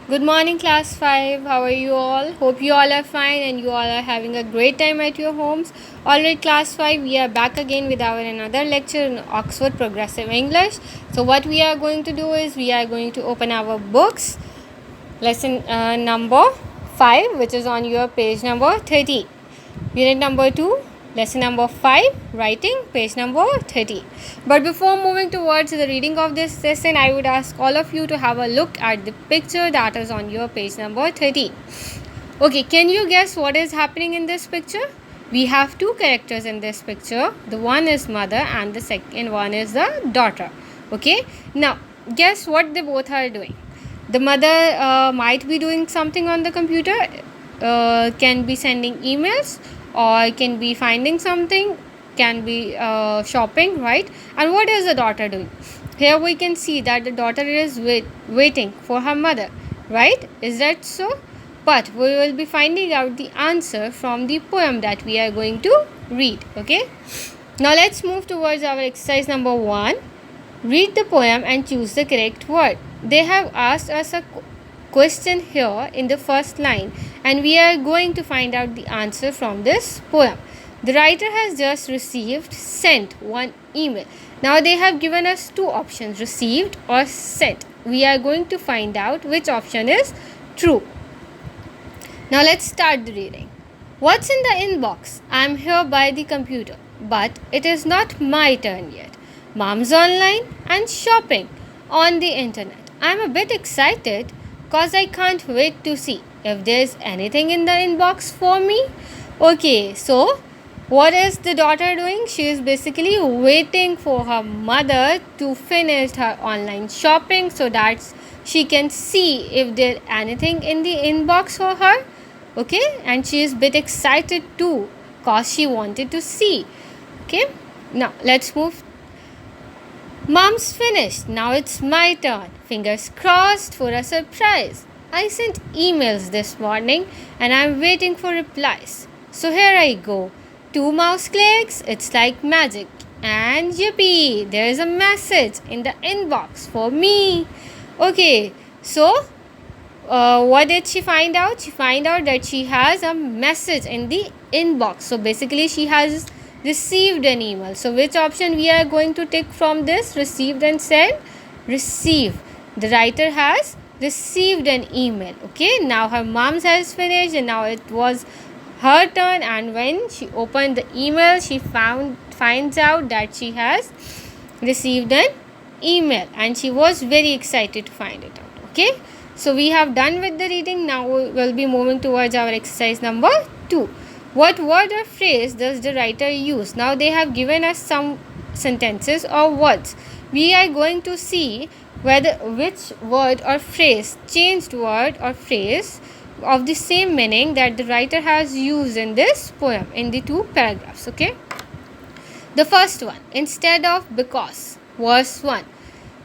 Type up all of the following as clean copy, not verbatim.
Good morning, class 5. How are you all? Hope you all are fine and you all are having a great time at your homes. Alright, class 5, we are back again with our another lecture in Oxford Progressive English. So, what we are going to do is we are going to open our books, lesson number 5, which is on your page number 30. Unit number 2, lesson number 5, writing, page number 30. But before moving towards the reading of this lesson, I would ask all of you to have a look at the picture that is on your page number 30. Okay, can you guess what is happening in this picture? We have two characters in this picture. The one is mother and the second one is the daughter. Okay, now guess what they both are doing. The mother might be doing something on the computer, can be sending emails, or can be finding something, can be shopping, right? And what is the daughter doing? Here we can see that the daughter is waiting for her mother, right? Is that so? But we will be finding out the answer from the poem that we are going to read. Okay, now let's move towards our exercise number 1. Read the poem and choose the correct word. They have asked us a question here in the first line, and we are going to find out the answer from this poem. The writer has just sent one email. Now they have given us two options, received or sent. We are going to find out which option is true. Now let's start the reading. What's in the inbox? I'm here by the computer, but it is not my turn yet. Mom's online and shopping on the internet. I'm a bit excited cause I can't wait to see if there's anything in the inbox for me. Okay, so what is the daughter doing? She is basically waiting for her mother to finish her online shopping so that she can see if there's anything in the inbox for her. Okay, and she is a bit excited too cause she wanted to see. Okay, now let's move. Mom's finished. Now it's my turn. Fingers crossed for a surprise. I sent emails this morning and I'm waiting for replies. So here I go. 2 mouse clicks, it's like magic. And yippee, there's a message in the inbox for me. Okay, so what did she find out? She find out that she has a message in the inbox. So basically she has received an email. So which option we are going to take from this? Received and sent? Receive. The writer has received an email. Okay, now her mom's has finished and now it was her turn, and when she opened the email she finds out that she has received an email and she was very excited to find it out. Okay, so we have done with the reading. Now we will be moving towards our exercise number 2. What word or phrase does the writer use? Now they have given us some sentences or words. We are going to see which word or phrase, changed word or phrase of the same meaning that the writer has used in this poem in the two paragraphs. Okay, the first one, instead of because, verse 1.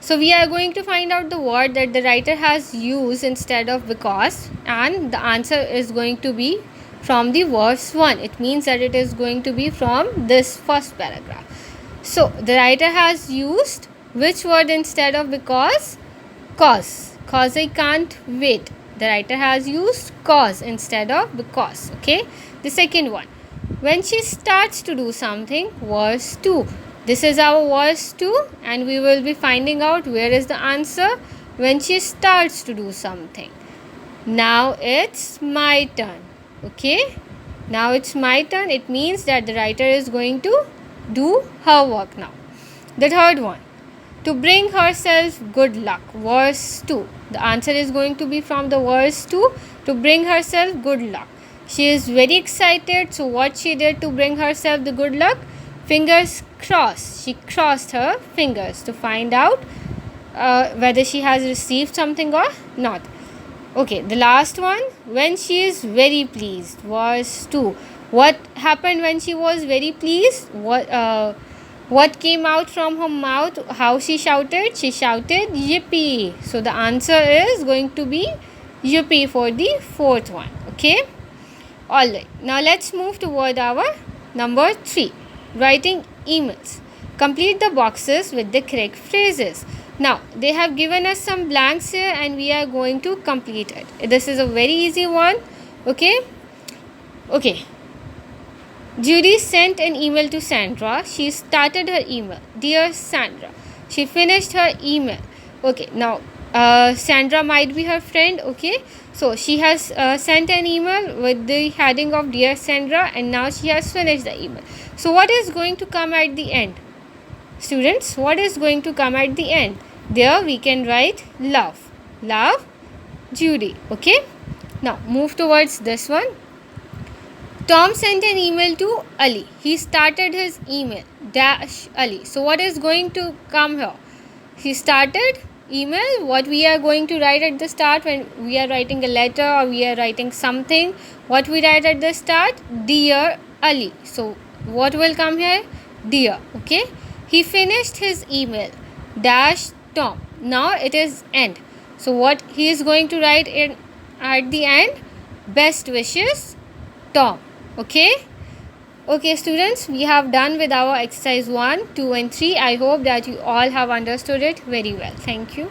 So we are going to find out the word that the writer has used instead of because, and the answer is going to be from the verse 1. It means that it is going to be from this first paragraph. So the writer has used which word instead of because? Cause I can't wait. The writer has used cause instead of because. Okay, the second one, when she starts to do something, verse 2. This is our verse 2 and we will be finding out where is the answer when she starts to do something. Now it's my turn. Okay, now it's my turn. It means that the writer is going to do her work now. The third one, to bring herself good luck, verse 2. The answer is going to be from the verse 2, to bring herself good luck. She is very excited. So what she did to bring herself the good luck? Fingers crossed. She crossed her fingers to find out whether she has received something or not. Okay, the last one, when she is very pleased, verse 2. What happened when she was very pleased? What came out from her mouth? How she shouted? She shouted yippee. So the answer is going to be yippee for the fourth one. Okay, alright, now let's move toward our number 3, writing emails. Complete the boxes with the correct phrases. Now they have given us some blanks here and we are going to complete it. This is a very easy one. Okay. Judy sent an email to Sandra. She started her email. Dear Sandra. She finished her email. Okay. Now Sandra might be her friend. Okay. So she has sent an email with the heading of Dear Sandra, and now she has finished the email. So what is going to come at the end? Students, what is going to come at the end? There we can write love. Love, Judy. Okay. Now move towards this one. Tom sent an email to Ali. He started his email dash Ali. So what is going to come here? He started email. What we are going to write at the start when we are writing a letter or we are writing something? What we write at the start? Dear Ali. So what will come here? Dear. Okay. He finished his email dash Tom. Now it is end. So what he is going to write in at the end? Best wishes, Tom. Okay students, we have done with our exercise 1, 2 and 3. I hope that you all have understood it very well. Thank you.